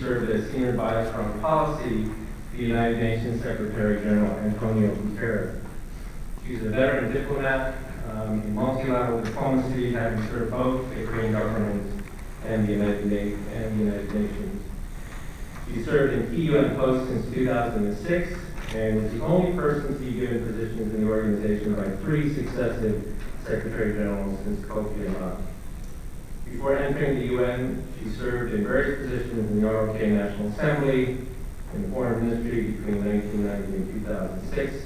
served as Senior Advisor on Policy to the United Nations Secretary General Antonio Guterres. She's a veteran diplomat in multilateral diplomacy, having served both the Korean government and the United Nations. She served in key UN posts since 2006 and was the only person to be given positions in the organization by 3 successive Secretary Generals since Kofi Annan. Before entering the UN, she served in various positions in the ROK National Assembly, in the Foreign Ministry between 1990 and 2006.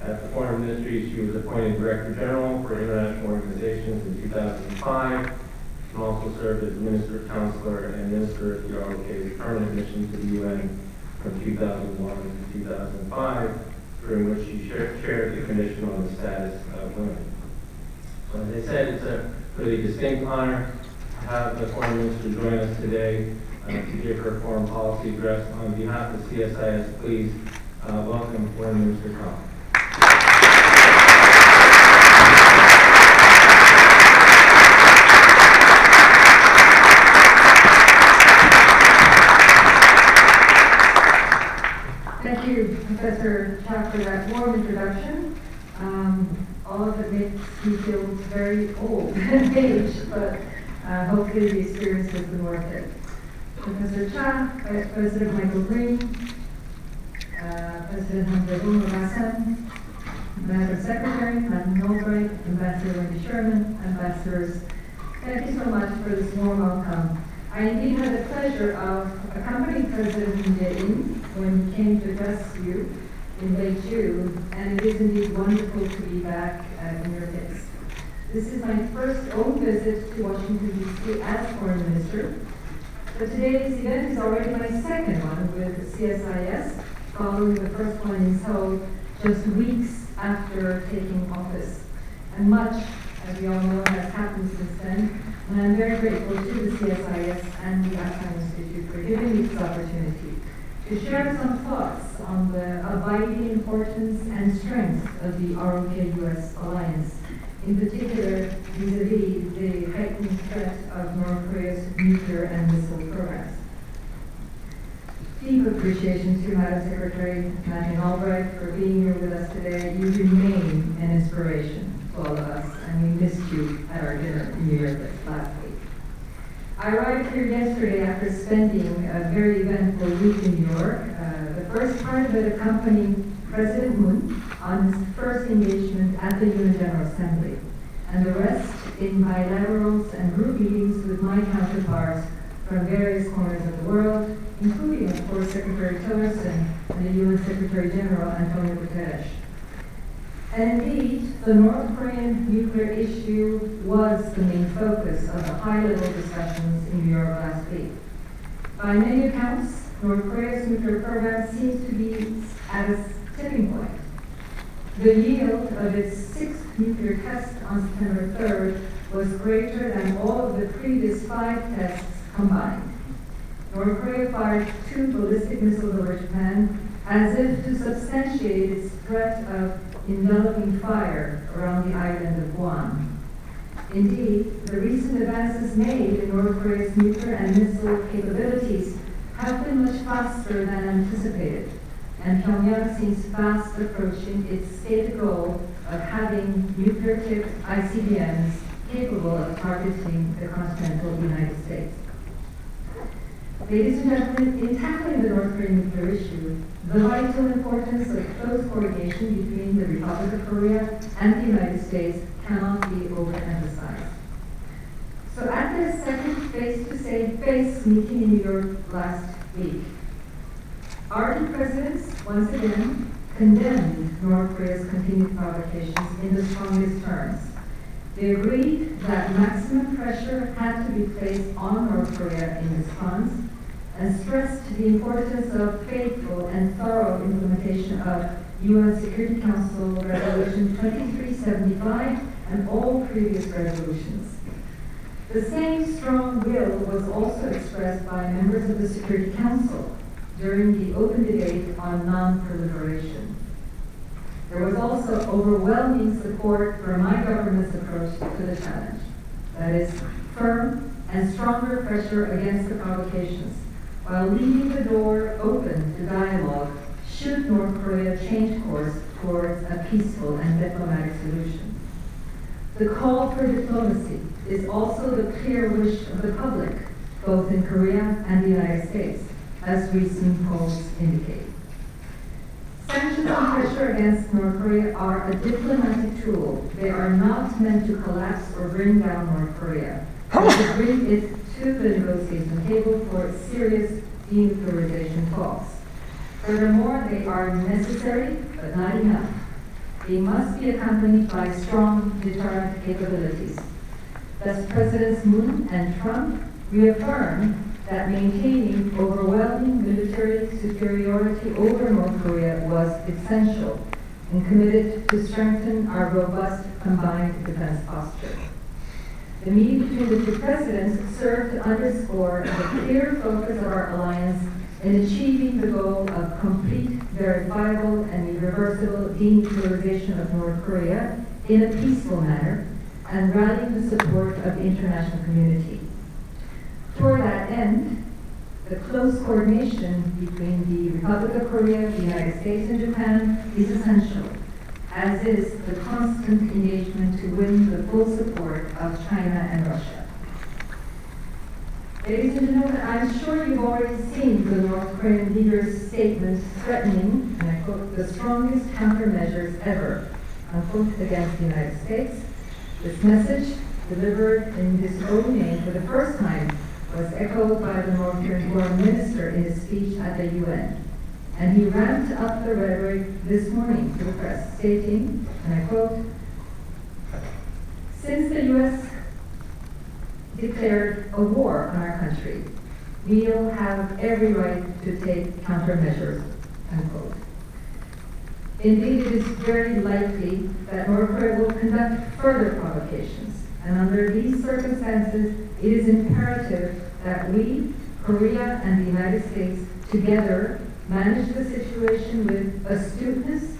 At the Foreign Ministry, she was appointed Director General for International Organizations in 2005, and also served as Minister Counselor and Minister of the ROK's permanent mission to the UN from 2001 to 2005, during which she chaired the Commission on the Status of Women. So as I said, it's a really distinct honor to have the Foreign Minister join us today to give her foreign policy address. On behalf of CSIS, please welcome Foreign Minister Kang. Thank you, Professor Cha, for that warm introduction. All of it makes me feel very old and aged, but hopefully the experience has been worth it. Professor Cha, Vice President Michael Green, President Hamza, Madam Secretary, Madam Albright, Ambassador Wendy Sherman, Ambassadors, thank you so much for this warm welcome. I indeed had the pleasure of accompanying President Moon Jae-in when he came to address you in late June, and it is indeed wonderful to be back in your midst. This is my first own visit to Washington, D.C. as Foreign Minister, but today's event is already my second one with CSIS, following the first one in Seoul just weeks after taking office. And much, as we all know, has happened since then, and I'm very grateful to the CSIS and the Assam Institute for giving me this opportunity to share some thoughts on the abiding importance and strength of the ROK-US alliance, in particular vis-a-vis the heightened threat of North Korea's nuclear and missile programs. Deep appreciation to Madam Secretary Madeleine Albright for being here with us today. You remain an inspiration to all of us, and we missed you at our dinner in New York last week. I arrived here yesterday after spending a very eventful week in New York. The first part of it accompanying President Moon on his first engagement at the UN General Assembly, and the rest in bilaterals and group meetings with my counterparts from various corners of the world, including, of course, Secretary Tillerson and the UN Secretary General Antonio Guterres. And indeed, the North Korean nuclear issue was the main focus of the high-level discussions in New York last week. By many accounts, North Korea's nuclear program seems to be at a tipping point. The yield of its 6th nuclear test on September 3rd was greater than all of the previous 5 tests combined. North Korea fired 2 ballistic missiles over Japan as if to substantiate its threat of enveloping fire around the island of Guam. Indeed, the recent advances made in North Korea's nuclear and missile capabilities have been much faster than anticipated, and Pyongyang seems fast approaching its stated goal of having nuclear-tipped ICBMs capable of targeting the continental United States. Ladies and gentlemen, in tackling the North Korean nuclear issue, the vital importance of close coordination between the Republic of Korea and the United States cannot be overemphasized. So at their second face-to-face meeting in New York last week, our two presidents once again condemned North Korea's continued provocations in the strongest terms. They agreed that maximum pressure had to be placed on North Korea in response, and stressed the importance of faithful and thorough implementation of UN Security Council Resolution 2375 and all previous resolutions. The same strong will was also expressed by members of the Security Council during the open debate on non-proliferation. There was also overwhelming support for my government's approach to the challenge. That is, firm and stronger pressure against the provocations, while leaving the door open to dialogue should North Korea change course towards a peaceful and diplomatic solution. The call for diplomacy is also the clear wish of the public, both in Korea and the United States, as recent polls indicate. Sanctions and pressure against North Korea are a diplomatic tool. They are not meant to collapse or bring down North Korea, but to bring it to the negotiation table for serious denuclearization talks. Furthermore, they are necessary, but not enough. They must be accompanied by strong deterrent capabilities. Thus, Presidents Moon and Trump reaffirmed that maintaining overwhelming military superiority over North Korea was essential and committed to strengthen our robust combined defense posture. The meeting between the two presidents served to underscore the clear focus of our alliance in achieving the goal of complete, verifiable, and irreversible denuclearization of North Korea in a peaceful manner and rallying the support of the international community. Toward that end, the close coordination between the Republic of Korea, the United States, and Japan is essential, as is the constant engagement to win the full support of China and Russia. Ladies and gentlemen, I'm sure you've already seen the North Korean leader's statement threatening, and I quote, the strongest countermeasures ever, unquote, against the United States. This message, delivered in his own name for the first time, was echoed by the North Korean foreign minister in his speech at the UN. And he ramped up the rhetoric this morning to the press, stating, and I quote, since the U.S. declared a war on our country, we'll have every right to take countermeasures, unquote. Indeed, it is very likely that North Korea will conduct further provocations, and under these circumstances, it is imperative that we, Korea and the United States, together manage the situation with astuteness